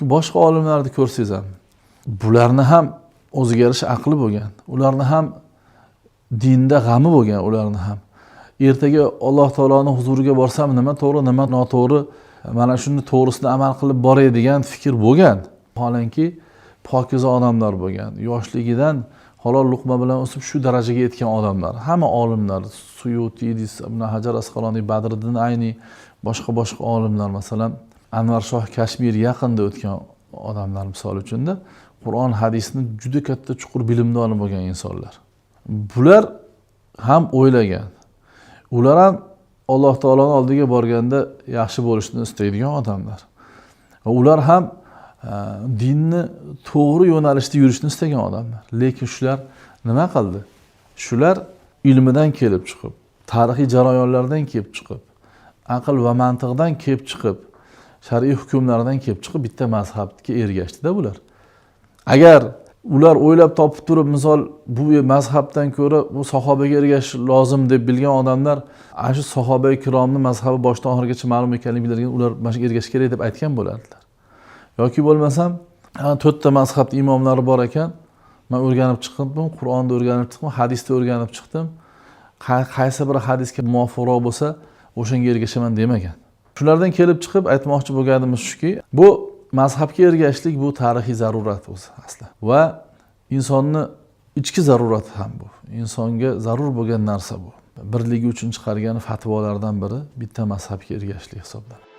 Boshqa olimlarni ko'rsangiz ham, bularni ham o'ziga yarasha aqli bo'lgan, ularni ham dinda g'ami bo'lgan, ularni ham. Ertaga Alloh taoloning huzuriga borsam nima to'g'ri, nima noto'g'ri, mana shuni to'g'risini amal qilib boray degan fikr bo'lgan. Holanki pokiza odamlar bo'lgan. Yoshligidan halol luqma bilan o'sib shu darajaga yetgan odamlar. Hamma olimlar, Suyuti, Ibn Hajar Asqaloniy, Badriddin Ayni, boshqa olimlar, masalan, Anvar Shoh Kashmiri yaqinda o'tgan odamlar misol uchunda Qur'on hadisni juda katta chuqur bilimdoni bo'lgan insonlar. Bular ham o'ylagan. Ular ham Alloh taoloning oldiga borganda yaxshi bo'lishni istaydigan odamlar. Ular ham dinni to'g'ri yo'nalishda yurishni istagan odamlar. Lekin shular nima qildi? Shular ilmidan kelib chiqib, tarixiy jarayonlardan kelib chiqib, aql va mantiqdan kelib chiqib, shar'iy hukmlardan kelib chiqib bitta mazhabga ergashdi-da bular. Agar ular o'ylab topib turib, misol bu mazhabdan ko'ra bu sahobaga ergashish lozim deb bilgan odamlar, ana shu sahoba ikromning mazhabi boshdan oxirigacha ma'lum ekanligini biladigan ular mana shu ergashish kerak deb aytgan bo'lardilar. Yoki bo'lmasam, 4 ta mazhab imomlari bor ekan, men o'rganib chiqdim, Qur'onni o'rganib chiqdim, hadisni o'rganib chiqdim. Qaysi bir hadisga muvofiqroq bo'lsa, o'shanga ergashaman demagan. Shulardan kelib chiqib aytmoqchi bo'lganimiz shuki, bu mazhabga ergashishlik bu tarixiy zarurat o'zi asli va insonni ichki zarurati ham bu. Insonga zarur bo'lgan narsa bu. Birligi uchun chiqargan fatvolardan biri bitta mazhabga ergashishlik hisoblanadi.